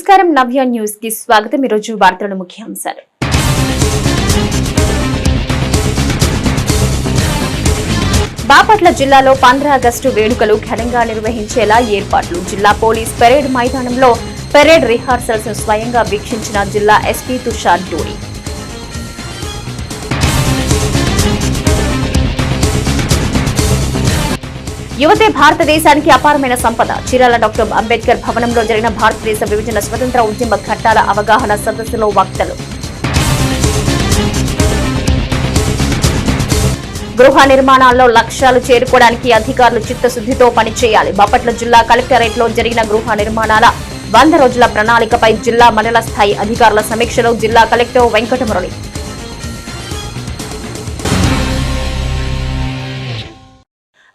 నమస్కారం నవ్య న్యూస్ కి స్వాగతం। ఈ రోజు వార్తల ముఖ్యాంశాలు। బాపట్ల జిల్లాలో 15 ఆగస్టు వేడుకలు ఘనంగా నిర్వహించేలా ఏర్పాట్లు। జిల్లా పోలీస్ పెరేడ్ మైదానంలో పెరేడ్ రిహార్సల్స్ స్వయంగా వీక్షించిన జిల్లా ఎస్పీ తుషార్ డూడి। యువతే భారతదేశానికి అపారమైన సంపద। చీరాల డాక్టర్ అంబేద్కర్ భవనంలో జరిగిన భారతదేశ విభజన స్వతంత్ర ఉద్యమ ఘట్టాల అవగాహన సదస్సులో వక్తలు। గృహ నిర్మాణాల్లో లక్ష్యాలు చేరుకోవడానికి అధికారులు చిత్తశుద్ధితో పనిచేయాలి। బాపట్ల జిల్లా కలెక్టరేట్లో జరిగిన గృహ నిర్మాణాల 100 రోజుల ప్రణాళికపై జిల్లా మండల స్థాయి అధికారుల సమీక్షలో జిల్లా కలెక్టర్ వెంకటమురళి।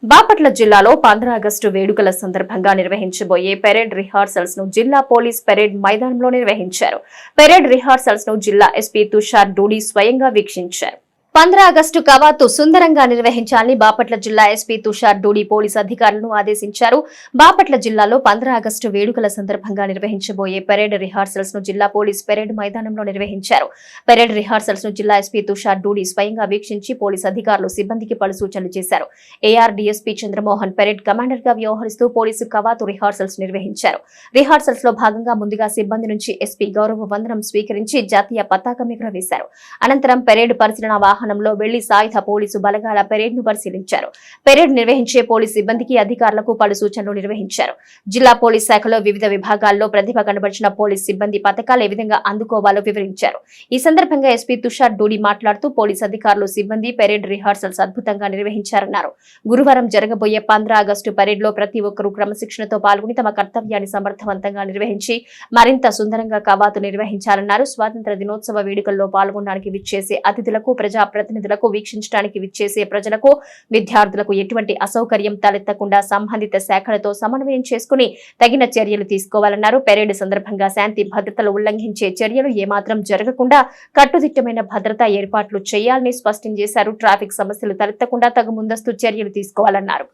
బాపట్ల జిల్లాలో 15 ఆగస్టు వేడుకల సందర్భంగా నిర్వహించబోయే పెరేడ్ రిహార్సల్స్ ను జిల్లా పోలీస్ పెరేడ్ మైదానంలో నిర్వహించారు। పెరేడ్ రిహార్సల్స్ ను జిల్లా ఎస్పీ తుషార్ డూడి స్వయంగా వీక్షించారు। 15 ఆగస్టు కవాతు సుందరంగా నిర్వహించాలని బాపట్ల జిల్లా ఎస్పీ తుషార్ డూడి పోలీసు అధికారులను ఆదేశించారు। బాపట్ల జిల్లాలో 15 ఆగస్టు వేడుకల సందర్భంగా నిర్వహించబోయే పెరేడ్ రిహార్సల్స్ ను జిల్లా పోలీస్ పెరేడ్ మైదానంలో నిర్వహించారు। పెరేడ్ రిహార్సల్స్ ను జిల్లా ఎస్పీ తుషార్ డూడి స్వయంగా వీక్షించి పోలీసు అధికారులు సిబ్బందికి పలు సూచనలు చేశారు। AR DSP Chandramohan parade commander గా వ్యవహరిస్తూ పోలీసు కవాతు రిహార్సల్స్ నిర్వహించారు। రిహార్సల్స్ లో భాగంగా ముందుగా సిబ్బంది నుంచి ఎస్పీ గౌరవ వందనం స్వీకరించి జాతీయ పతాకం ఎగురవేశారు। అనంతరం పెరేడ్ పరిశీలన వాహనంలో వెళ్లి సాయుధ పోలీసు బలగాల పెరేడ్ ను పరిశీలించారు। పెరేడ్ నిర్వహించే పోలీసు సిబ్బందికి అధికారులకు పలు సూచనలు నిర్వహించారు। జిల్లా పోలీస్ శాఖలో వివిధ విభాగాల్లో ప్రతిభ కనబరిచిన పోలీసు సిబ్బంది పథకాలు ఏ విధంగా అందుకోవాలో వివరించారు। ఈ సందర్భంగా ఎస్పీ తుషార్ డూడి మాట్లాడుతూ పోలీసు అధికారులు సిబ్బంది పెరేడ్ రిహార్సల్స్ అద్భుతంగా నిర్వహించారన్నారు। గురువారం జరగబోయే 15 ఆగస్టు పెరేడ్ లో ప్రతి ఒక్కరూ క్రమశిక్షణతో పాల్గొని తమ కర్తవ్యాన్ని సమర్థవంతంగా నిర్వహించి మరింత సుందరంగా కవాతు నిర్వహించాలన్నారు। స్వాతంత్ర దినోత్సవ వేడుకల్లో పాల్గొనడానికి విచ్చేసే అతిథులకు ప్రజాప్రతినిధులకు వీక్షించడానికి విచ్చేసే ప్రజలకు విద్యార్థులకు ఎటువంటి అసౌకర్యం తలెత్తకుండా సంబంధిత శాఖలతో సమన్వయం చేసుకుని తగిన చర్యలు తీసుకోవాలన్నారు। పెరేడ్ సందర్భంగా శాంతి భద్రతలు ఉల్లంఘించే చర్యలు ఏమాత్రం జరగకుండా కట్టుదిట్టమైన భద్రతా ఏర్పాట్లు చేయాలని స్పష్టం చేశారు। ట్రాఫిక్ సమస్యలు తలెత్తకుండా తగు ముందస్తు చర్యలు తీసుకోవాలన్నారు।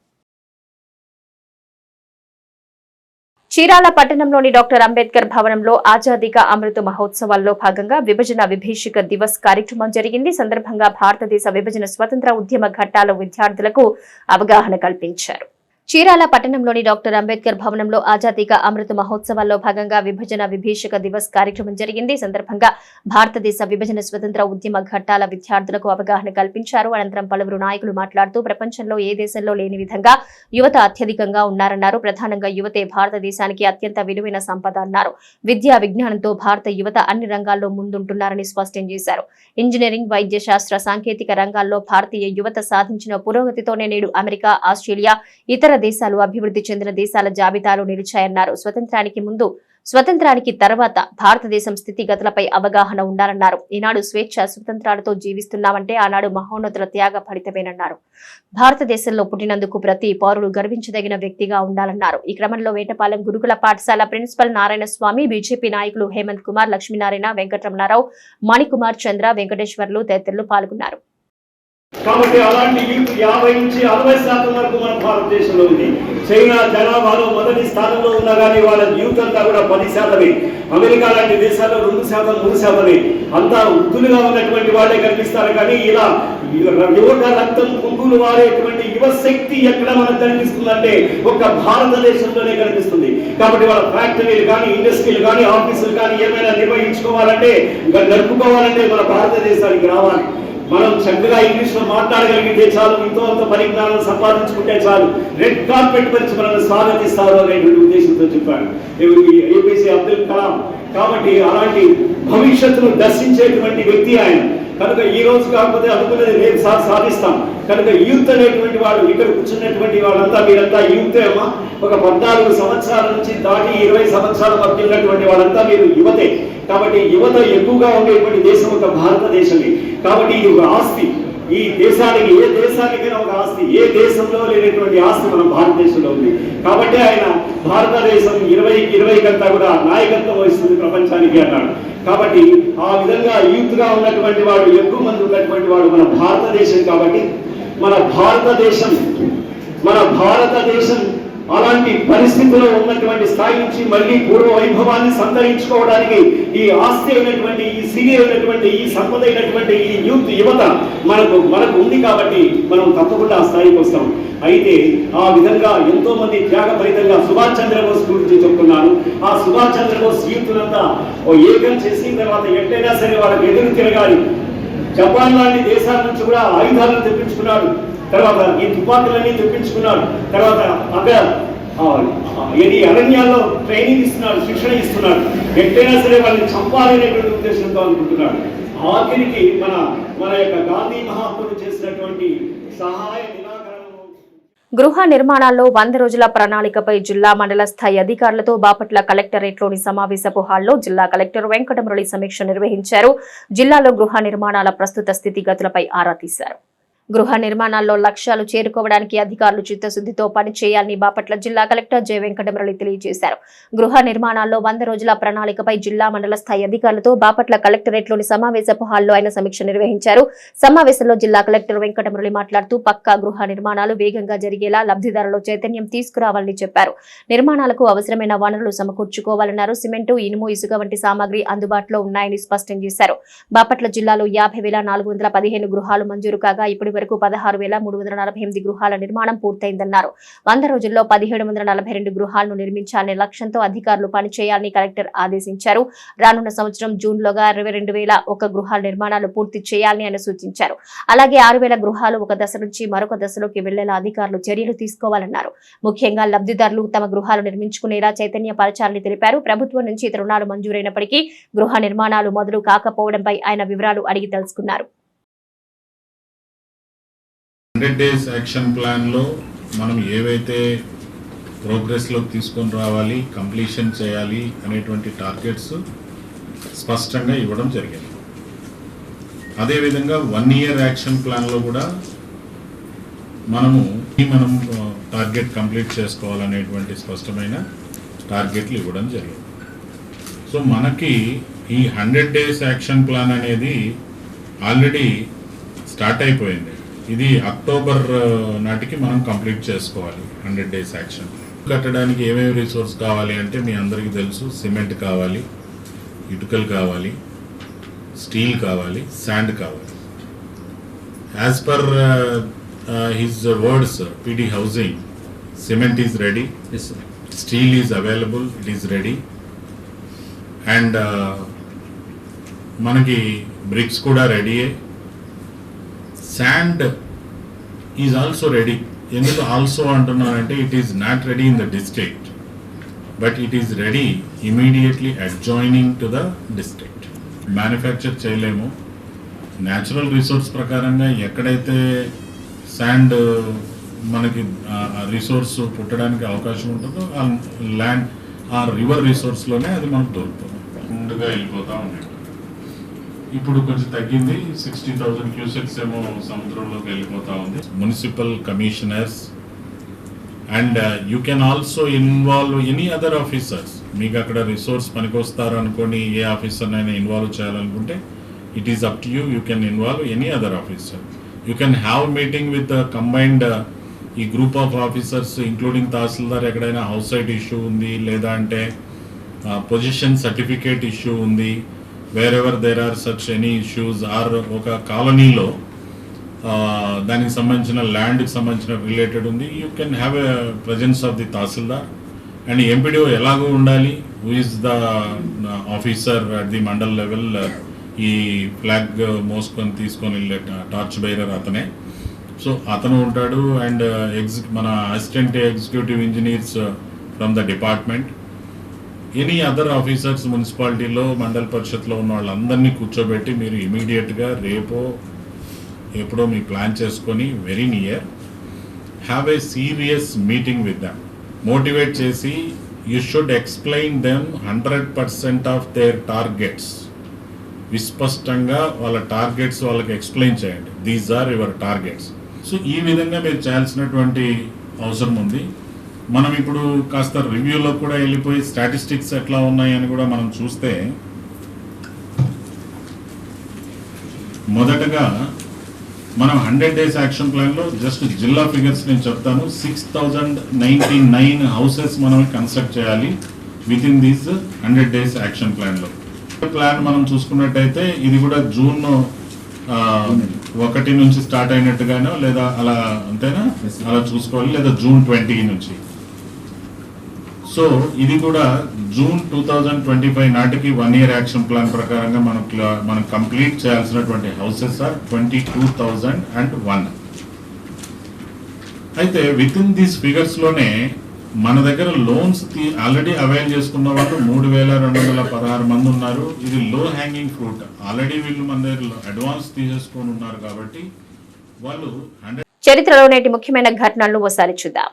చీరాల పట్టణంలోని డాక్టర్ అంబేద్కర్ భవనంలో ఆజాదీ కా అమృత మహోత్సవాల్లో భాగంగా విభజన విభీషిక దివస్ కార్యక్రమం జరిగింది। సందర్భంగా భారతదేశ విభజన స్వతంత్ర ఉద్యమ ఘట్టాల విద్యార్థులకు అవగాహన కల్పించారు। చీరాల పట్టణంలోని డాక్టర్ అంబేద్కర్ భవనంలో ఆజాదీ కా అమృత మహోత్సవాల్లో భాగంగా విభజన విభీషిక దివస్ కార్యక్రమం జరిగింది। సందర్భంగా భారతదేశ విభజన స్వతంత్ర ఉద్యమ ఘట్టాల విద్యార్థులకు అవగాహన కల్పించారు। అనంతరం పలువురు నాయకులు మాట్లాడుతూ ప్రపంచంలో ఏ దేశంలో లేని విధంగా యువత అత్యధికంగా ఉన్నారన్నారు। ప్రధానంగా యువతే భారతదేశానికి అత్యంత విలువైన సంపద అన్నారు। విద్యా విజ్ఞానంతో భారత యువత అన్ని రంగాల్లో ముందుంటున్నారని స్పష్టం చేశారు। ఇంజనీరింగ్, వైద్య శాస్త్ర, సాంకేతిక రంగాల్లో భారతీయ యువత సాధించిన పురోగతితోనే నేడు అమెరికా, ఆస్ట్రేలియా, ఇతర దేశాలు అభివృద్ధి చెందిన దేశాల జాబితాలో నిలిచాయన్నారు। స్వతంత్రానికి ముందు, స్వతంత్రానికి తర్వాత భారతదేశం స్థితిగతులపై అవగాహన ఉండాలన్నారు। ఈనాడు స్వేచ్ఛ స్వతంత్రాలతో జీవిస్తున్నామంటే ఆనాడు మహోన్నతుల త్యాగ ఫలితమేనన్నారు। భారతదేశంలో పుట్టినందుకు ప్రతి పౌరుడు గర్వించదగిన వ్యక్తిగా ఉండాలన్నారు। ఈ క్రమంలో వేటపాలెం గురుకుల పాఠశాల ప్రిన్సిపల్ నారాయణ స్వామి, బీజేపీ నాయకులు హేమంత్ కుమార్, లక్ష్మీనారాయణ, వెంకటరమణారావు, మణికుమార్, చంద్ర, వెంకటేశ్వర్లు తదితరులు పాల్గొన్నారు। కాబట్టి అలాంటి యూత్ 50 నుంచి 60% వరకు మన భారతదేశంలో ఉంది। చైనా జనాభాలో మొదటి స్థానంలో ఉన్నా కానీ వాళ్ళ యూత్ అంతా కూడా 10%. అమెరికా లాంటి దేశాల్లో 2%, 3%. అంతా వృద్ధులుగా ఉన్నటువంటి వాళ్ళే కనిపిస్తారు కానీ ఇలా యువత రక్తం పొంగులు వారేటువంటి యువశక్తి ఎక్కడ మనకు కనిపిస్తుందంటే ఒక్క భారతదేశంలోనే కనిపిస్తుంది। కాబట్టి వాళ్ళ ఫ్యాక్టరీలు కానీ, ఇండస్ట్రీలు కానీ, ఆఫీసులు కానీ ఏమైనా నిర్వహించుకోవాలంటే, నడుపుకోవాలంటే మన భారతదేశానికి రావాలి। మనం చక్కగా ఇంగ్లీష్ లో మాట్లాడగలిగితే చాలు, ఎంతో అంత పరిజ్ఞానం సంపాదించుకుంటే చాలు, రెడ్ కార్పెట్ పరిచి మనల్ని స్వాగతిస్తారు అనేటువంటి ఉద్దేశంతో చెప్పాడు ఏపీజే అబ్దుల్ కలాం। కాబట్టి అలాంటి భవిష్యత్తును దర్శించేటువంటి వ్యక్తి ఆయన కనుక ఈ రోజు కాకపోతే అనుకున్నది రేపు సాధిస్తాం కనుక యూత్ అనేటువంటి వాడు ఇక్కడ కూర్చున్నటువంటి వాళ్ళంతా మీరంతా యూత్ ఏమో ఒక 14 సంవత్సరాల నుంచి దాటి 20 సంవత్సరాల మధ్య ఉన్నటువంటి వాళ్ళంతా మీరు యువతే కాబట్టి యువత ఎక్కువగా ఉండేటువంటి దేశం ఒక భారతదేశమే కాబట్టి ఇది ఒక ఆస్తి ఈ దేశానికి ఏ దేశానికైనా ఒక ఆస్తి ఏ దేశంలో లేనటువంటి ఆస్తి మన భారతదేశంలో ఉంది కాబట్టి ఆయన భారతదేశం 2020 కంతా కూడా నాయకత్వం వహిస్తుంది ప్రపంచానికి అన్నాడు కాబట్టి ఆ విధంగా యూత్ గా ఉన్నటువంటి వాడు ఎక్కువ మంది ఉన్నటువంటి వాడు మన భారతదేశం కాబట్టి మన భారతదేశం అలాంటి పరిస్థితిలో ఉన్నటువంటి స్థాయి నుంచి మళ్ళీ పూర్వ వైభవాన్ని సంతరించుకోవడానికి ఈ ఆస్తి అయినటువంటి, ఈ సిరి అయినటువంటి, ఈ సంపద అయినటువంటి ఈ యువత మనకు ఉంది కాబట్టి మనం తప్పకుండా ఆ స్థాయికి వస్తాం. అయితే ఆ విధంగా ఎంతో మంది త్యాగఫలితంగా సుభాష్ చంద్రబోస్ గురించి చెప్తున్నాను. ఆ సుభాష్ చంద్రబోస్ యూత్నంతా ఏకం చేసిన తర్వాత ఎట్లయినా సరే వాళ్ళకి ఎదురు తిరగాలి. జపాన్ లాంటి దేశాల నుంచి కూడా ఆయుధాలను తెప్పించుకున్నాడు. తర్వాత ఈ తుపాకులన్నీ తెప్పించుకున్నాడు. తర్వాత అరణ్యాల్లో ట్రైనింగ్ ఇస్తున్నాడు, శిక్షణ ఇస్తున్నాడు. ఎట్లయినా సరే వాళ్ళని చంపాలనేటువంటి ఉద్దేశంతో అనుకుంటున్నాడు. ఆఖరికి మన యొక్క గాంధీ మహాత్ముడు చేసినటువంటి సహాయ నిరాకరణను. గృహ నిర్మాణాల్లో 100 రోజుల ప్రణాళికపై జిల్లా మండల స్థాయి అధికారులతో బాపట్ల కలెక్టరేట్లోని సమావేశపు హాల్లో జిల్లా కలెక్టర్ వెంకటమురళి సమీక్ష నిర్వహించారు. జిల్లాలో గృహ నిర్మాణాల ప్రస్తుత స్థితిగతులపై ఆరా తీశారు. గృహ నిర్మాణాల్లో లక్ష్యాలు చేరుకోవడానికి అధికారులు చిత్తశుద్ధితో పనిచేయాలని బాపట్ల జిల్లా కలెక్టర్ జె వెంకటమురళి తెలియజేశారు. గృహ నిర్మాణాల్లో 100 రోజుల ప్రణాళికపై జిల్లా మండల స్థాయి అధికారులతో బాపట్ల కలెక్టరేట్లోని సమావేశపు హాల్లో ఆయన సమీక్ష నిర్వహించారు. సమావేశంలో జిల్లా కలెక్టర్ వెంకటమురళి మాట్లాడుతూ పక్కా గృహ నిర్మాణాలు వేగంగా జరిగేలా లబ్ధిదారుల్లో చైతన్యం తీసుకురావాలని చెప్పారు. నిర్మాణాలకు అవసరమైన వనరులు సమకూర్చుకోవాలన్నారు. సిమెంటు, ఇనుము, ఇసుక వంటి సామాగ్రి అందుబాటులో ఉన్నాయని స్పష్టం చేశారు. బాపట్ల జిల్లాలో 50,415 గృహాలు మంజూరు కాగా ఇప్పటి వరకు 16,348 గృహాల నిర్మాణం పూర్తయిందన్నారు. 100 రోజుల్లో 1,742 గృహాలను నిర్మించాలనే లక్ష్యంతో అధికారులు పనిచేయాలని కలెక్టర్ ఆదేశించారు. రానున్న సంవత్సరం జూన్లోగా 22,001 గృహాల నిర్మాణాలు పూర్తి చేయాలని ఆయన సూచించారు. అలాగే 6,000 గృహాలు ఒక దశ నుంచి మరొక దశలోకి వెళ్లేలా అధికారులు చర్యలు తీసుకోవాలన్నారు. ముఖ్యంగా లబ్ధిదారులు తమ గృహాలు నిర్మించుకునేలా చైతన్యపరచాలని తెలిపారు. ప్రభుత్వం నుంచి రుణాలు మంజూరైనప్పటికీ గృహ నిర్మాణాలు మొదలు కాకపోవడంపై ఆయన వివరాలు అడిగి తెలుసుకున్నారు. 100 days యాక్షన్ ప్లాన్లో మనం ఏవైతే ప్రోగ్రెస్లోకి తీసుకొని రావాలి, కంప్లీషన్ చేయాలి అనేటువంటి టార్గెట్స్ స్పష్టంగా ఇవ్వడం జరిగింది. అదేవిధంగా 1 year యాక్షన్ ప్లాన్లో కూడా మనం టార్గెట్ కంప్లీట్ చేసుకోవాలనేటువంటి స్పష్టమైన టార్గెట్లు ఇవ్వడం జరిగింది. సో మనకి ఈ 100 days యాక్షన్ ప్లాన్ అనేది ఆల్రెడీ స్టార్ట్ అయిపోయింది. ఇది అక్టోబర్ నాటికి మనం కంప్లీట్ చేసుకోవాలి 100 days యాక్షన్. కట్టడానికి ఏమేమి రిసోర్స్ కావాలి అంటే మీ అందరికీ తెలుసు. సిమెంట్ కావాలి, ఇటుకలు కావాలి, స్టీల్ కావాలి, శాండ్ కావాలి. As per his words, PD housing, cement is ready, steel is available, it is ready, and మనకి బ్రిక్స్ కూడా రెడీయే. Sand is also ready. ఎందుకు ఆల్సో అంటున్నానంటే it is not ready in the district, but it is ready immediately adjoining to the district. Manufacture చేయలేము. Natural resource ప్రకారంగా ఎక్కడైతే sand మనకి resource పుట్టడానికి అవకాశం ఉంటుందో ఆ ల్యాండ్, ఆ రివర్ రిసోర్స్లోనే అది మనకు దొరుకుతుంది. ముందుగా వెళ్ళిపోతూ ఉండేది. ఇప్పుడు కొంచెం తగ్గింది. 60,000 క్యూసెక్స్ ఏమో సముద్రంలోకి వెళ్ళిపోతా ఉంది. Municipal commissioners and you can also involve any other officers. మీకు అక్కడ రిసోర్స్ పనికొస్తారు అనుకోని ఏ ఆఫీసర్నైనా ఇన్వాల్వ్ చేయాలనుకుంటే it is up to you. You can involve any other officer. You can have meeting with combined ఈ గ్రూప్ ఆఫ్ ఆఫీసర్స్ ఇంక్లూడింగ్ తహసీల్దార్. ఎక్కడైనా house site issue ఉంది, లేదా అంటే position certificate issue ఉంది, wherever there are such any issues, or ఒక కాలనీలో దానికి సంబంధించిన ల్యాండ్కి సంబంధించిన రిలేటెడ్ ఉంది, you can have a presence of the tahsildar. And MPDO ఎలాగో ఉండాలి, who is the officer at the mandal level. ఈ ఫ్లాగ్ మోసుకొని తీసుకొని వెళ్ళే టార్చ్ బైరర్ అతనే. సో అతను ఉంటాడు. అండ్ మన assistant executive engineers from the department, any other officers మున్సిపాలిటీలో, మండల పరిషత్లో ఉన్న వాళ్ళందరినీ కూర్చోబెట్టి మీరు ఇమీడియట్గా రేపో ఎప్పుడో మీ ప్లాన్ చేసుకొని very near have a serious meeting with them. Motivate చేసి you should explain them 100% of their targets. విస్పష్టంగా వాళ్ళ టార్గెట్స్ వాళ్ళకి ఎక్స్ప్లెయిన్ చేయండి. These are your targets. So ఈ విధంగా మీరు చేయాల్సినటువంటి అవసరం ఉంది. మనం ఇప్పుడు కాస్త రివ్యూలో కూడా వెళ్ళిపోయి స్టాటిస్టిక్స్ ఎట్లా ఉన్నాయని కూడా మనం చూస్తే, మొదటగా మనం 100 days యాక్షన్ ప్లాన్ లో జస్ట్ జిల్లా ఫిగర్స్ నేను చెప్తాను. 6099 హౌసెస్ మనం కన్స్ట్రక్ట్ చేయాలి with in these 100 days action plan లో. ప్లాన్ మనం చూసుకున్నట్టయితే ఇది కూడా జూన్ 1 నుంచి స్టార్ట్ అయినట్టుగానో లేదా అలా అంతేనా అలా చూసుకోవాలి, లేదా జూన్ 20 నుంచి. సో ఇది కూడా జూన్ 2025 నాటికి 1 year యాక్షన్ ప్లాన్ ప్రకారంగా మనం కంప్లీట్ చేయాల్సినటువంటి హౌసెస్ ఆర్ 22,001. అయితే విత్ ఇన్ దీస్ ఫిగర్స్ లోనే మన దగ్గర లోన్స్ ఆల్రెడీ అవైల్ చేసుకున్న వాళ్ళు 3,216 మంది ఉన్నారు. ఇది లో హ్యాంగింగ్ ఫ్రూట్. ఆల్రెడీ వీళ్ళు మన దగ్గర అడ్వాన్స్ తీసేసుకొని ఉన్నారు కాబట్టి వాళ్ళు చరిత్రలో నేటి ముఖ్యమైన ఘటనలను ఒకసారి చూద్దాం.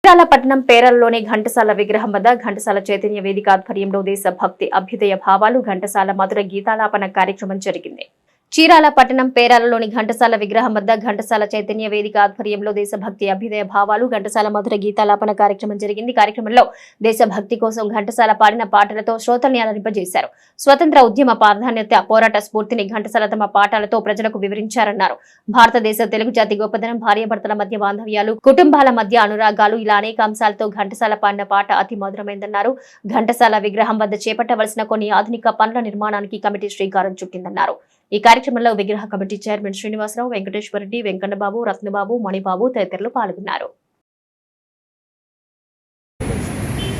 చీరాల పట్టణం పేరలలోని ఘంటసాల విగ్రహం వద్ద ఘంటసాల చైతన్య వేదిక ఆధ్వర్యంలో దేశభక్తి అభ్యుదయ భావాలు ఘంటసాల మధుర గీతాలాపన కార్యక్రమం జరిగింది. చీరాల పట్టణం పేరాలలోని ఘంటసాల విగ్రహం వద్ద ఘంటసాల చైతన్య వేదిక ఆధ్వర్యంలో దేశభక్తి అభ్యుదయ భావాలు ఘంటసాల మధుర గీతాలాపన కార్యక్రమం జరిగింది. కార్యక్రమంలో దేశభక్తి కోసం ఘంటసాల పాడిన పాటలతో శ్రోతల్ని అలరింపజేశారు. స్వతంత్ర ఉద్యమ ప్రాధాన్యత, పోరాట స్ఫూర్తిని ఘంటసాల తమ పాటలతో ప్రజలకు వివరించారన్నారు. భారతదేశ తెలుగు జాతి గొప్పదనం, భార్యాభర్తల మధ్య బాంధవ్యాలు, కుటుంబాల మధ్య అనురాగాలు, ఇలా అనేక అంశాలతో ఘంటసాల పాడిన పాట అతి మధురమైందన్నారు. ఘంటసాల విగ్రహం వద్ద చేపట్టవలసిన కొన్ని ఆధునిక పనుల నిర్మాణానికి కమిటీ శ్రీకారం చుట్టిందన్నారు. ఈ కార్యక్రమంలో విగ్రహ కమిటీ చైర్మన్ శ్రీనివాసరావు, వెంకటేశ్వరరెడ్డి, వెంకన్నబాబు, రత్నబాబు, మణిబాబు తదితరులు పాల్గొన్నారు.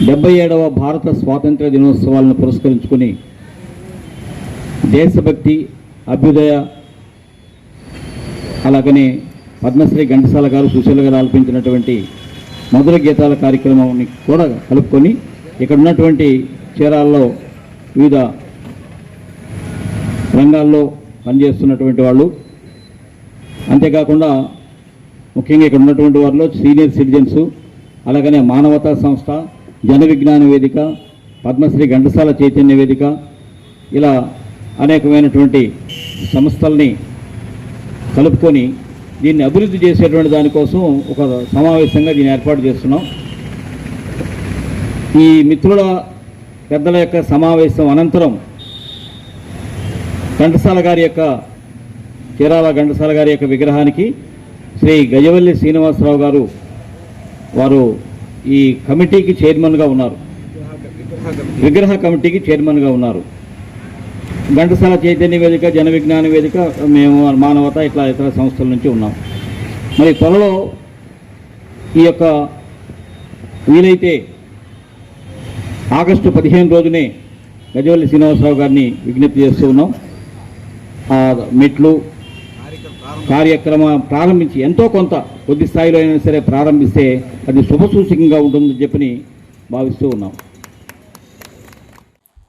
77వ భారత స్వాతంత్ర్య దినోత్సవాలను పురస్కరించుకుని దేశభక్తి, అభ్యుదయ, అలాగనే పద్మశ్రీ ఘంటసాల గారు, సుశీల గారు ఆలపించినటువంటి మధుర గీతాల కార్యక్రమాన్ని కూడా కలుపుకొని ఇక్కడ ఉన్నటువంటి చీరాల్లో వివిధ రంగాల్లో పనిచేస్తున్నటువంటి వాళ్ళు, అంతేకాకుండా ముఖ్యంగా ఇక్కడ ఉన్నటువంటి వారిలో సీనియర్ సిటిజన్స్, అలాగనే మానవతా సంస్థ, జన విజ్ఞాన వేదిక, పద్మశ్రీ ఘంటసాల చైతన్య వేదిక, ఇలా అనేకమైనటువంటి సంస్థల్ని కలుపుకొని దీన్ని అభివృద్ధి చేసేటువంటి దానికోసం ఒక సమావేశంగా దీన్ని ఏర్పాటు చేస్తున్నాం. ఈ మిత్రుల పెద్దల యొక్క సమావేశం అనంతరం ఘంటసాల గారి యొక్క చీరాల ఘంటసాల గారి యొక్క విగ్రహానికి శ్రీ గజవల్లి శ్రీనివాసరావు గారు వారు ఈ కమిటీకి చైర్మన్గా ఉన్నారు, విగ్రహ కమిటీకి చైర్మన్గా ఉన్నారు. ఘంటసాల చైతన్య వేదిక, జన విజ్ఞాన వేదిక, మేము మానవత ఇట్లా ఇతర సంస్థల నుంచి ఉన్నాం. మరి త్వరలో ఈ యొక్క వీలైతే ఆగస్టు 15 రోజునే గజవల్లి శ్రీనివాసరావు గారిని విజ్ఞప్తి చేస్తూ ఉన్నాం. మెట్లు కార్యక్రమం ప్రారంభించి ఎంతో కొంత కొద్ది స్థాయిలో అయినా సరే ప్రారంభిస్తే అది శుభసూచకంగా ఉంటుందని చెప్పని భావిస్తూ ఉన్నాం.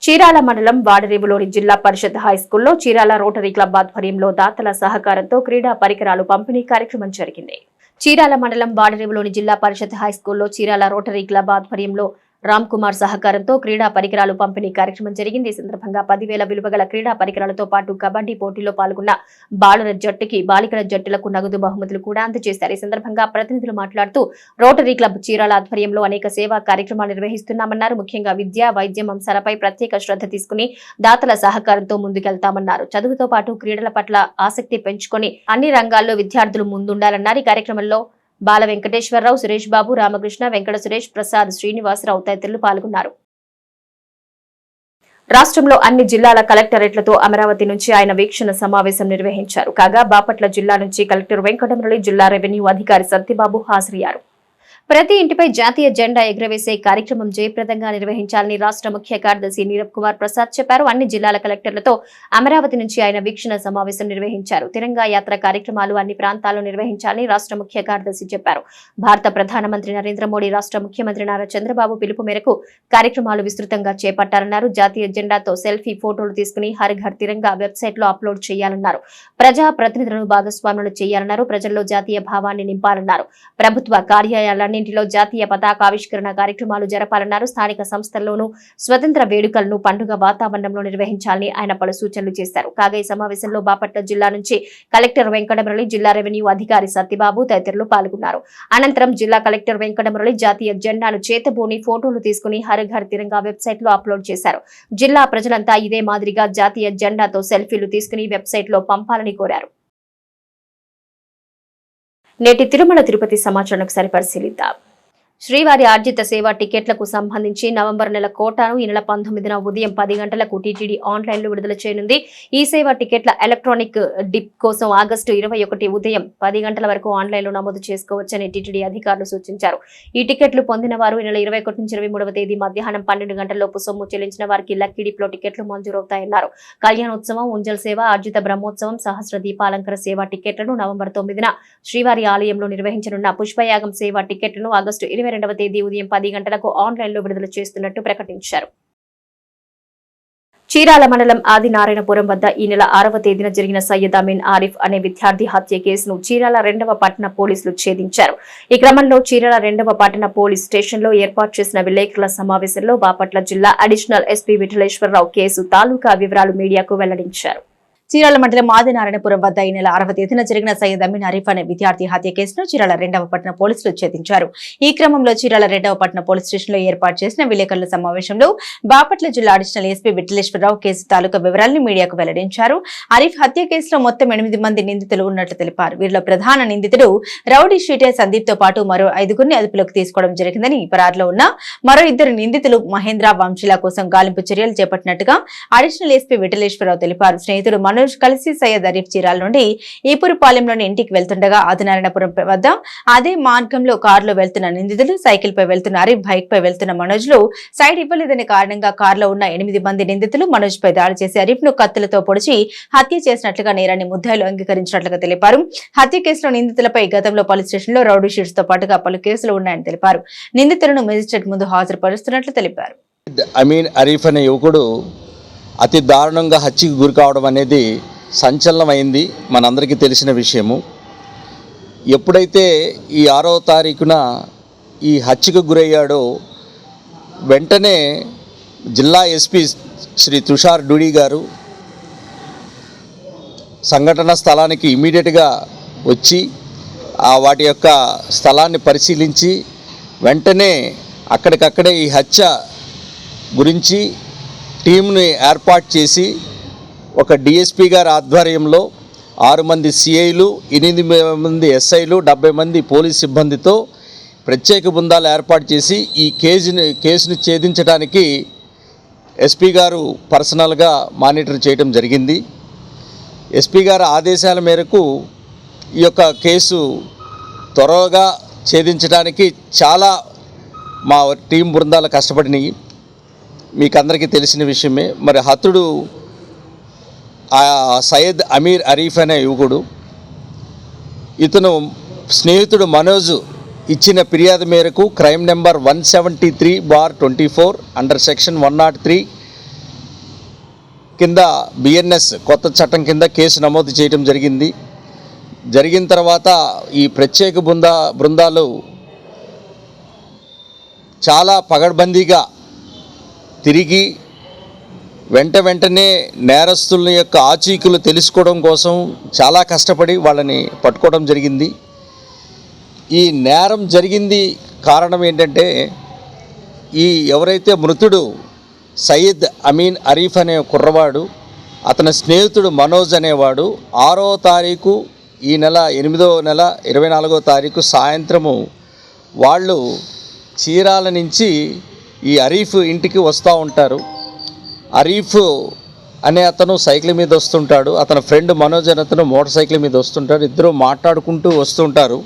చీరాల మండలం వాడరేవులోని జిల్లా పరిషత్ హైస్కూల్లో చీరాల రోటరీ క్లబ్ ఆధ్వర్యంలో దాతల సహకారంతో క్రీడా పరికరాలు పంపిణీ కార్యక్రమం జరిగింది. చీరాల మండలం వాడరేవులోని జిల్లా పరిషత్ హైస్కూల్లో చీరాల రోటరీ క్లబ్ ఆధ్వర్యంలో రామ్ కుమార్ సహకారంతో క్రీడా పరికరాలు పంపిణీ కార్యక్రమం జరిగింది. ఈ సందర్భంగా 10,000 విలువగల క్రీడా పరికరాలతో పాటు కబడ్డీ పోటీలో పాల్గొన్న బాలుర జట్టుకి, బాలికల జట్టులకు నగదు బహుమతులు కూడా అందజేశారు. ఈ సందర్భంగా ప్రతినిధులు మాట్లాడుతూ రోటరీ క్లబ్ చీరాల ఆధ్వర్యంలో అనేక సేవా కార్యక్రమాలు నిర్వహిస్తున్నామన్నారు. ముఖ్యంగా విద్య, వైద్యం అంశాలపై ప్రత్యేక శ్రద్ధ తీసుకుని దాతల సహకారంతో ముందుకెళ్తామన్నారు. చదువుతో పాటు క్రీడల పట్ల ఆసక్తి పెంచుకొని అన్ని రంగాల్లో విద్యార్థులు ముందుండాలన్నారు. ఈ కార్యక్రమంలో బాల వెంకటేశ్వరరావు, సురేష్ బాబు, రామకృష్ణ, వెంకట సురేష్, ప్రసాద్, శ్రీనివాసరావు తదితరులు పాల్గొన్నారు. రాష్ట్రంలో అన్ని జిల్లాల కలెక్టరేట్లతో అమరావతి నుంచి ఆయన వీక్షణ సమావేశం నిర్వహించారు. కాగా బాపట్ల జిల్లా నుంచి కలెక్టర్ వెంకటమురళి, జిల్లా రెవెన్యూ అధికారి సత్యబాబు హాజరయ్యారు. ప్రతి ఇంటిపై జాతీయ జెండా ఎగురవేసే కార్యక్రమం జయప్రదంగా నిర్వహించాలని రాష్ట్ర ముఖ్య కార్యదర్శి నీరబ్ కుమార్ ప్రసాద్ చెప్పారు. అన్ని జిల్లాల కలెక్టర్లతో అమరావతి నుంచి ఆయన వీక్షణ సమావేశం నిర్వహించారు. తిరంగా యాత్ర కార్యక్రమాలు అన్ని ప్రాంతాల్లో నిర్వహించాలని రాష్ట్ర ముఖ్య కార్యదర్శి చెప్పారు. భారత ప్రధానమంత్రి నరేంద్ర మోడీ రాష్ట్ర ముఖ్యమంత్రి నారా చంద్రబాబు పిలుపు మేరకు కార్యక్రమాలు విస్తృతంగా చేపట్టారన్నారు. జాతీయ జెండాతో సెల్ఫీ ఫోటోలు తీసుకుని హర్ ఘర్ తిరంగా వెబ్సైట్ లో అప్లోడ్ చేయాలన్నారు. ప్రజా ప్రతినిధులను భాగస్వాములను చేయాలన్నారు. ప్రజల్లో జాతీయ భావాన్ని నింపాలన్నారు. ప్రభుత్వ కార్యాలయాలన్నింటిలో జాతీయ పతాకావిష్కరణ కార్యక్రమాలు జరపాలన్నారు. స్థానిక సంస్థల్లోనూ స్వతంత్ర వేడుకలను పండుగ వాతావరణంలో నిర్వహించాలని ఆయన పలు సూచనలు చేశారు. కాగా ఈ సమావేశంలో బాపట్ల జిల్లా నుంచి కలెక్టర్ వెంకటమురళి, జిల్లా రెవెన్యూ అధికారి సత్యబాబు తదితరులు పాల్గొన్నారు. అనంతరం జిల్లా కలెక్టర్ వెంకటమురళి జాతీయ జెండాను చేతబూని ఫోటోలు తీసుకుని హర్ ఘర్ తిరంగా వెబ్సైట్ లో అప్లోడ్ చేశారు. జిల్లా ప్రజలంతా ఇదే మాదిరిగా జాతీయ జెండాతో సెల్ఫీలు తీసుకుని వెబ్సైట్ లో పంపాలని కోరారు. నేటి తిరుమల తిరుపతి సమాచారం ఒకసారి పరిశీలిద్దాం. శ్రీవారి ఆర్జిత సేవ టికెట్లకు సంబంధించి నవంబర్ నెల కోటాను ఈ నెల 19న ఉదయం 10 గంటలకు టీటీడీ ఆన్లైన్లో విడుదల చేయనుంది. ఈ సేవ టికెట్ల ఎలక్ట్రానిక్ డిప్ కోసం ఆగస్టు 21 ఉదయం 10 గంటల వరకు ఆన్లైన్లో నమోదు చేసుకోవచ్చని టీటీడీ అధికారులు సూచించారు. ఈ టికెట్లు పొందిన వారు ఈ నెల 21 నుంచి 23వ తేదీ మధ్యాహ్నం 12 గంటలలోపు సొమ్ము చెల్లించిన వారికి లక్కీ డిప్లో టికెట్లు మంజూరవుతాయన్నారు. కళ్యాణోత్సవం, ఉంజల్ సేవ, ఆర్జిత బ్రహ్మోత్సవం, సహస్ర దీపాలంకర సేవ టికెట్లను నవంబర్ 9న శ్రీవారి ఆలయంలో నిర్వహించనున్న పుష్పయాగం సేవ టికెట్లను ఆగస్టు 22వ తేదీ ఉదయం 10 గంటలకు ఆన్లైన్లో విడుదల చేస్తున్నట్టు ప్రకటించారు. చీరాల మండలం ఆదినారాయణపురం వద్ద ఈ నెల 6వ తేదీన జరిగిన సయ్యద్ అమీన్ ఆరిఫ్ అనే విద్యార్థి హత్య కేసును చీరాల 2వ పట్టణ పోలీసులు ఛేదించారు. ఈ క్రమంలో చీరాల 2వ పట్టణ పోలీస్ స్టేషన్లో ఏర్పాటు చేసిన విలేకరుల సమావేశంలో బాపట్ల జిల్లా అడిషనల్ ఎస్పీ విఠలేశ్వరరావు కేసు తాలూకా వివరాలు మీడియాకు వెల్లడించారు. చీరాల మండలం ఆదినారాయణపురం వద్ద ఈ నెల 6వ తేదీన జరిగిన సయ్యద్ అమీన్ ఆరిఫ్ అనే విద్యార్థి హత్య కేసును చీరాల 2వ పట్టణ పోలీసులు ఛేదించారు. ఈ క్రమంలో చీరాల 2వ పట్టణ పోలీస్ స్టేషన్లో ఏర్పాటు చేసిన విలేకరుల సమావేశంలో బాపట్ల జిల్లా అడిషనల్ ఎస్పీ విఠలేశ్వరరావు కేసు తాలూకా వివరాలను మీడియాకు వెల్లడించారు. ఆరిఫ్ హత్య కేసులో మొత్తం 8 మంది నిందితులు ఉన్నట్లు తెలిపారు. వీరిలో ప్రధాన నిందితుడు రౌడీ షీటర్ సందీప్ తో పాటు మరో 5గురిని అదుపులోకి తీసుకోవడం జరిగిందని, పరారులో ఉన్న మరో 2 నిందితులు మహేంద్ర, వంశీల కోసం గాలింపు చర్యలు చేపట్టినట్టుగా అడిషనల్ ఎస్పీ విఠలేశ్వరరావు తెలిపారు. స్నేహితుడు మనోజ్ కలిసి సయ్యద్ ఆరిఫ్ చీరాల నుండి ఈపురపాలెంలోని ఇంటికి వెళ్తుండగా ఆదినారాయణపురం వద్ద అదే మార్గంలో కారులో వెళ్తున్న నిందితులు, సైకిల్ పై వెళ్తున్న ఆరిఫ్, బైక్ పై వెళ్తున్న మనోజ్ లు సైడ్ ఇవ్వలేదనే కారణంగా కారులో ఉన్న 8 మంది నిందితులు మనోజ్ పై దాడి చేసి ఆరిఫ్ ను కత్తులతో పొడిచి హత్య చేసినట్లుగా నేరాన్ని ముద్దాయిలు అంగీకరించినట్లుగా తెలిపారు. హత్య కేసులో నిందితులపై గతంలో పోలీస్ స్టేషన్ లో రౌడీ షీట్స్ తో పాటుగా పలు కేసులు ఉన్నాయని తెలిపారు. నిందితులను మెజిస్ట్రేట్ ముందు హాజరుపరుస్తున్నట్లు తెలిపారు. అమీన్ ఆరిఫ్ అనే యువకుడు అతి దారుణంగా హత్యకు గురి కావడం అనేది సంచలనమైంది, మనందరికీ తెలిసిన విషయము. ఎప్పుడైతే ఈ 6వ తారీఖున ఈ హత్యకు గురయ్యాడో వెంటనే జిల్లా ఎస్పీ శ్రీ తుషార్ డూడి గారు సంఘటన స్థలానికి ఇమీడియట్గా వచ్చి వాటి యొక్క స్థలాన్ని పరిశీలించి వెంటనే అక్కడికక్కడే ఈ హత్య గురించి టీంని ఏర్పాటు చేసి ఒక డిఎస్పీ గారి ఆధ్వర్యంలో 6 మంది సిఐలు, 8 మంది ఎస్ఐలు, 70 మంది పోలీస్ సిబ్బందితో ప్రత్యేక బృందాలు ఏర్పాటు చేసి ఈ కేసును ఛేదించడానికి ఎస్పీ గారు పర్సనల్గా మానిటర్ చేయడం జరిగింది. ఎస్పీ గారి ఆదేశాల మేరకు ఈ యొక్క కేసు త్వరగా ఛేదించడానికి చాలా మా టీం బృందాలు కష్టపడినాయి. మీకు అందరికీ తెలిసిన విషయమే. మరి హతుడు సయ్యద్ అమీర్ ఆరిఫ్ అనే యువకుడు. ఇతను స్నేహితుడు మనోజ్ ఇచ్చిన ఫిర్యాదు మేరకు క్రైమ్ నెంబర్ 173/24 అండర్ సెక్షన్ 103 కింద బిఎన్ఎస్ కొత్త చట్టం కింద కేసు నమోదు చేయడం జరిగింది. జరిగిన తర్వాత ఈ ప్రత్యేక బృందాలు చాలా పగడ్బందీగా తిరిగి వెంటనే నేరస్తుల యొక్క ఆచూకీలు తెలుసుకోవడం కోసం చాలా కష్టపడి వాళ్ళని పట్టుకోవడం జరిగింది. ఈ నేరం జరిగింది కారణం ఏంటంటే ఎవరైతే మృతుడు సయ్యద్ అమీన్ ఆరిఫ్ అనే కుర్రవాడు, అతని స్నేహితుడు మనోజ్ అనేవాడు 6వ తారీఖు ఈ నెల 8వ నెల 24వ తారీఖు సాయంత్రము వాళ్ళు చీరాల నుంచి ఈ ఆరిఫ్ ఇంటికి వస్తూ ఉంటారు. ఆరిఫ్ అనే అతను సైకిల్ మీద వస్తుంటాడు, అతని ఫ్రెండ్ మనోజ్ అనే అతను మోటార్ సైకిల్ మీద వస్తుంటాడు. ఇద్దరు మాట్లాడుకుంటూ వస్తుంటారు.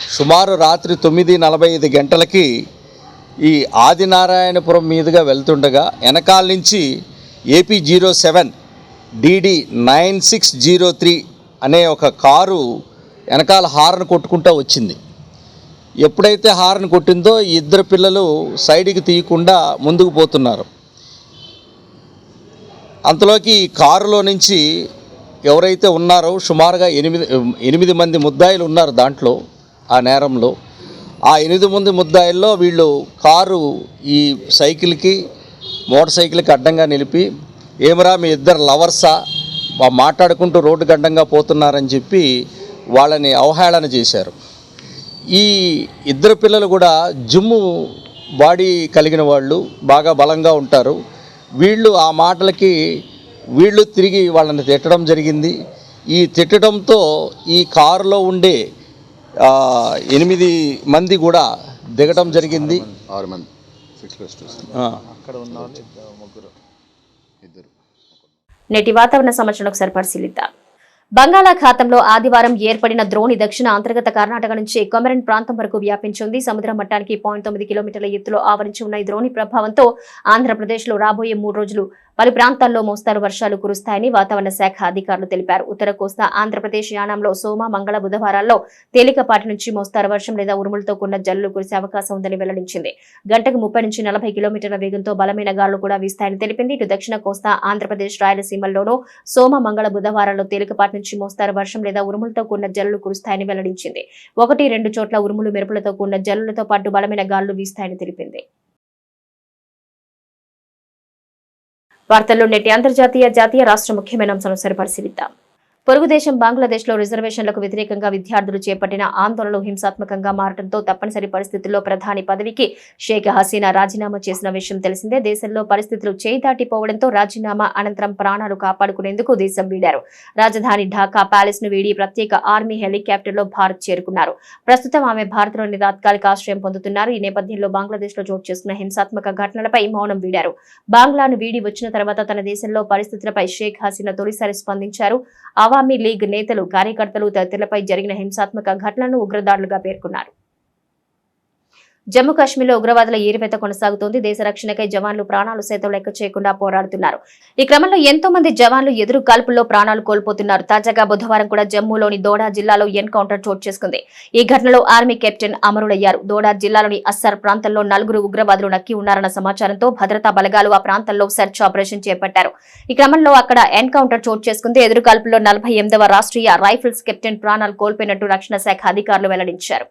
సుమారు రాత్రి 9:45 గంటలకి ఈ ఆదినారాయణపురం మీదుగా వెళ్తుండగా వెనకాల నుంచి AP 07 DD 9603 అనే ఒక కారు వెనకాల హారన్ కొట్టుకుంటూ వచ్చింది. ఎప్పుడైతే హారన్ కొట్టిందో ఈ ఇద్దరు పిల్లలు సైడ్కి తీయకుండా ముందుకు పోతున్నారు. అంతలోకి కారులో నుంచి ఎవరైతే ఉన్నారో సుమారుగా 8 మంది ముద్దాయిలు ఉన్నారు దాంట్లో ఆ నేరంలో. ఆ 8 మంది ముద్దాయిల్లో వీళ్ళు కారు ఈ సైకిల్కి మోటార్ సైకిల్కి అడ్డంగా నిలిపి, ఏమరా మీ ఇద్దరు లవర్సా, మాట్లాడుకుంటూ రోడ్డు గడ్డంగా పోతున్నారని చెప్పి వాళ్ళని అవహేళన చేశారు. ఈ ఇద్దరు పిల్లలు కూడా జిమ్ము బాడీ కలిగిన వాళ్ళు, బాగా బలంగా ఉంటారు. వీళ్ళు ఆ మాటలకి వీళ్ళు తిరిగి వాళ్ళని తిట్టడం జరిగింది. ఈ తిట్టడంతో ఈ కారులో ఉండే 8 మంది కూడా దిగడం జరిగింది. 6 మంది 6+2 అక్కడ ఉన్న ముగ్గురు ఇద్దరు. నేటి వాతావరణ సమాచారం ఒకసారి పరిశీలిద్దాం. బంగాళాఖాతంలో ఆదివారం ఏర్పడిన ద్రోణి దక్షిణ అంతర్గత కర్ణాటక నుంచి కొమెరన్ ప్రాంతం వరకు వ్యాపించింది. సముద్ర మట్టానికి 0.9 కిలోమీటర్ల ఎత్తులో ఆవరించి ఉన్న ఈ ద్రోణి ప్రభావంతో ఆంధ్రప్రదేశ్లో రాబోయే 3 రోజులు పలు ప్రాంతాల్లో మోస్తారు వర్షాలు కురుస్తాయని వాతావరణ శాఖ అధికారులు తెలిపారు. ఉత్తర కోస్తా ఆంధ్రప్రదేశ్ యానంలో సోమ, మంగళ, బుధవారాల్లో తేలికపాటి నుంచి మోస్తారు వర్షం లేదా ఉరుములతో కూడిన జల్లులు కురిసే అవకాశం ఉందని వెల్లడించింది. గంటకు 30 నుంచి 40 కిలోమీటర్ల వేగంతో బలమైన గాలులు కూడా వీస్తాయని తెలిపింది. ఇటు దక్షిణ కోస్తా ఆంధ్రప్రదేశ్, రాయలసీమల్లోనూ సోమ, మంగళ, బుధవారాల్లో తేలికపాటి నుంచి మోస్తారు వర్షం లేదా ఉరుములతో కూడిన జల్లులు కురుస్తాయని వెల్లడించింది. 1-2 చోట్ల ఉరుములు, మెరుపులతో కూడిన జల్లులతో పాటు బలమైన గాలులు వీస్తాయని తెలిపింది. వార్తల్లో నేటి అంతర్జాతీయ, జాతీయ, రాష్ట్ర ముఖ్యమైన అంశాలను పరిశీలిద్దాం. పొరుగు దేశం బంగ్లాదేశ్లో రిజర్వేషన్లకు వ్యతిరేకంగా విద్యార్థులు చేపట్టిన ఆందోళనలు హింసాత్మకంగా మారడంతో తప్పనిసరి పరిస్థితుల్లో ప్రధాని పదవికి షేక్ హసీనా రాజీనామా చేసిన విషయం తెలిసిందే. దేశంలో పరిస్థితులు చేయి దాటిపోవడంతో రాజీనామా అనంతరం ప్రాణాలు కాపాడుకునేందుకు దేశం వీడారు. రాజధాని ఢాకా ప్యాలెస్ ను వీడి ప్రత్యేక ఆర్మీ హెలికాప్టర్లో భారత్ చేరుకున్నారు. ప్రస్తుతం ఆమె భారత్లోని తాత్కాలిక ఆశ్రయం పొందుతున్నారు. ఈ నేపథ్యంలో బంగ్లాదేశ్లో చోటు చేసుకున్న హింసాత్మక ఘటనలపై మౌనం వీడారు. బంగ్లాను వీడి వచ్చిన తర్వాత తన దేశంలో పరిస్థితులపై షేక్ హసీనా తొలిసారి స్పందించారు. అవామీ లీగ్ నేతలు, కార్యకర్తలు తదితరులపై జరిగిన హింసాత్మక ఘటనలను ఉగ్రదాడులుగా పేర్కొన్నారు. జమ్మూ కాశ్మీర్లో ఉగ్రవాదుల ఏరివేత కొనసాగుతోంది. దేశ రక్షణకై జవాన్లు ప్రాణాలు సైతం లెక్క చేయకుండా పోరాడుతున్నారు. ఈ క్రమంలో ఎంతో మంది జవాన్లు ఎదురు కాల్పుల్లో ప్రాణాలు కోల్పోతున్నారు. తాజాగా బుధవారం కూడా జమ్మూలోని దోడా జిల్లాలో ఎన్కౌంటర్ చోటు చేసుకుంది. ఈ ఘటనలో ఆర్మీ కెప్టెన్ అమరుడయ్యారు. దోడా జిల్లాలోని అస్సర్ ప్రాంతంలో 4 ఉగ్రవాదులు నక్కి ఉన్నారన్న సమాచారంతో భద్రతా బలగాలు ఆ ప్రాంతంలో సెర్చ్ ఆపరేషన్ చేపట్టారు. ఈ క్రమంలో అక్కడ ఎన్కౌంటర్ చోటు చేసుకుంది. ఎదురు కాల్పుల్లో 48వ రాష్ట్రీయ రైఫిల్స్ కెప్టెన్ ప్రాణాలు కోల్పోయినట్టు రక్షణ శాఖ అధికారులు వెల్లడించారు.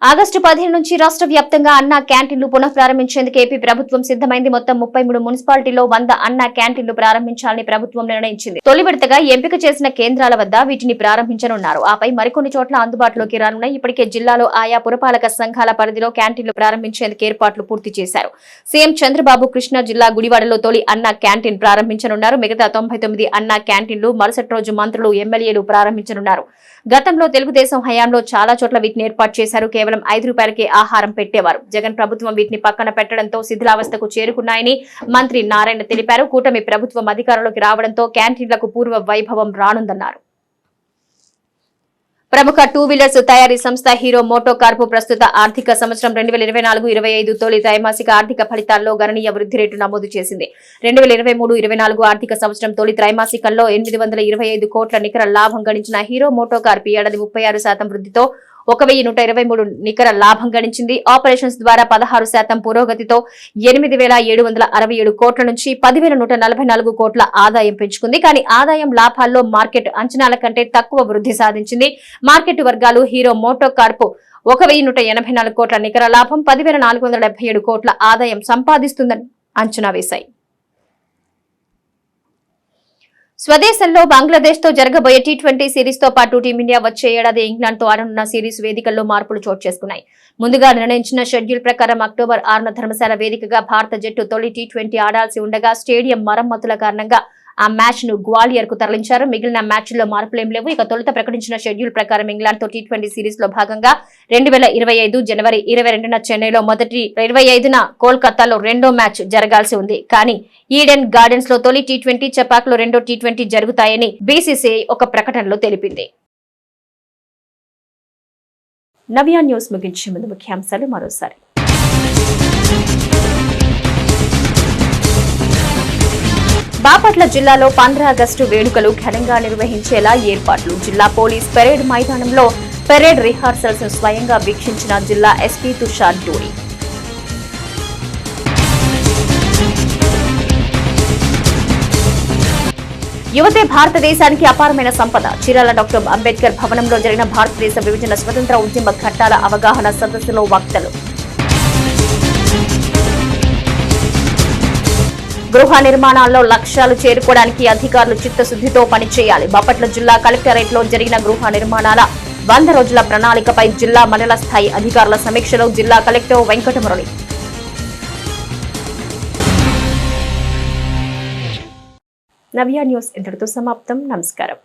ఆగస్టు 15 నుంచి రాష్ట్ర వ్యాప్తంగా అన్నా క్యాంటీన్లు పునః ప్రారంభించేందుకు ఏపీ ప్రభుత్వం సిద్దమైంది. మొత్తం 33 మున్సిపాలిటీల్లో 100 అన్నా క్యాంటీన్లు ప్రారంభించాలని ప్రభుత్వం నిర్ణయించింది. తొలి విడతగా ఎంపిక చేసిన కేంద్రాల వద్ద వీటిని ప్రారంభించనున్నారు. ఆపై మరికొన్ని చోట్ల అందుబాటులోకి రానున్నాయి. ఇప్పటికే జిల్లాలో ఆయా పురపాలక సంఘాల పరిధిలో క్యాంటీన్లు ప్రారంభించేందుకు ఏర్పాట్లు పూర్తి చేశారు. సీఎం చంద్రబాబు కృష్ణా జిల్లా గుడివాడలో తొలి అన్నా క్యాంటీన్ ప్రారంభించనున్నారు. మిగతా 99 అన్నా క్యాంటీన్లు మరుసటి రోజు మంత్రులు, ఎమ్మెల్యేలు ప్రారంభించనున్నారు. గతంలో తెలుగుదేశం హయాంలో చాలా చోట్ల వీటిని ఏర్పాటు చేశారు. కేవలం 5 రూపాయలకే ఆహారం పెట్టేవారు. జగన్ ప్రభుత్వం వీటిని పక్కన పెట్టడంతో శిథిలావస్థకు చేరుకున్నాయని మంత్రి నారాయణ తెలిపారు. కూటమి ప్రభుత్వం అధికారంలోకి రావడంతో క్యాంటీన్లకు పూర్వ వైభవం రానుందన్నారు. ప్రముఖ 2 వీలర్స్ తయారీ సంస్థ హీరో మోటో కార్ప్ ప్రస్తుత ఆర్థిక సంవత్సరం 2024-25 తొలి త్రైమాసిక ఆర్థిక ఫలితాల్లో గణనీయ వృద్ధి రేటు నమోదు చేసింది. 2023-24 ఆర్థిక సంవత్సరం తొలి త్రైమాసికంలో 825 కోట్ల నికర లాభం గడించిన హీరో మోటో కార్ప్ ఈ ఏడాది 36% వృద్ధితో 1123 నికర లాభం గడించింది. ఆపరేషన్స్ ద్వారా 16% పురోగతితో 8767 కోట్ల నుంచి 10144 కోట్ల ఆదాయం పెంచుకుంది. కానీ ఆదాయం, లాభాల్లో మార్కెట్ అంచనాల కంటే తక్కువ వృద్ధి సాధించింది. మార్కెట్ వర్గాలు హీరో మోటో కార్ప్ 1184 కోట్ల నికర లాభం, 10477 కోట్ల ఆదాయం సంపాదిస్తుందని అంచనా వేశాయి. స్వదేశంలో బంగ్లాదేశ్ తో జరగబోయే T20 సిరీస్ తో పాటు టీమిండియా వచ్చే ఏడాది ఇంగ్లాండ్ తో ఆడనున్న సిరీస్ వేదికల్లో మార్పులు చోటు చేసుకున్నాయి. ముందుగా నిర్ణయించిన షెడ్యూల్ ప్రకారం అక్టోబర్ 6న ధర్మశాల వేదికగా భారత జట్టు తొలి T20 ఆడాల్సి ఉండగా స్టేడియం మరమ్మతుల కారణంగా ఆ మ్యాచ్ ను గ్వాలియర్ కు తరలించారు. మిగిలిన మ్యాచ్ల్లో మార్పులేం లేవు. ఇక తొలుత ప్రకటించిన షెడ్యూల్ ప్రకారం ఇంగ్లాండ్ తో T20 సిరీస్ లో భాగంగా 2025 జనవరి 22న చెన్నైలో మొదటి, 25న కోల్కతాలో రెండో మ్యాచ్ జరగాల్సి ఉంది. కానీ ఈడెన్ గార్డెన్స్ లో తొలి T20, చెపాక్ లో రెండో T20 జరుగుతాయని BCCI ఒక ప్రకటనలో తెలిపింది. నవ్య న్యూస్ ముగించే ముందు ముఖ్యాంశాలు మరోసారి. బాపట్ల జిల్లాలో 15 ఆగస్టు వేడుకలు ఘనంగా నిర్వహించేలా ఏర్పాట్లు. జిల్లా పోలీస్ పెరేడ్ మైదానంలో పెరేడ్ రిహార్సల్స్ ను స్వయంగా వీక్షించిన జిల్లా ఎస్పీ తుషార్ డూరి. యువతే భారతదేశానికి అపారమైన సంపద. చీరాల డాక్టర్ అంబేద్కర్ భవనంలో జరిగిన భారతదేశ విభజన స్వతంత్ర ఉద్యమ ఘట్టాల అవగాహన సదస్సులో వక్తలు. గృహ నిర్మాణాల్లో లక్ష్యాలు చేరుకోవడానికి అధికారులు చిత్తశుద్ధితో పనిచేయాలి. బాపట్ల జిల్లా కలెక్టరేట్లో జరిగిన గృహ నిర్మాణాల 100 రోజుల ప్రణాళికపై జిల్లా మండల స్థాయి అధికారుల సమీక్షలో జిల్లా కలెక్టర్ వెంకటమురళి. నవ్య న్యూస్ ఇంతటితో సమాప్తం. నమస్కారం.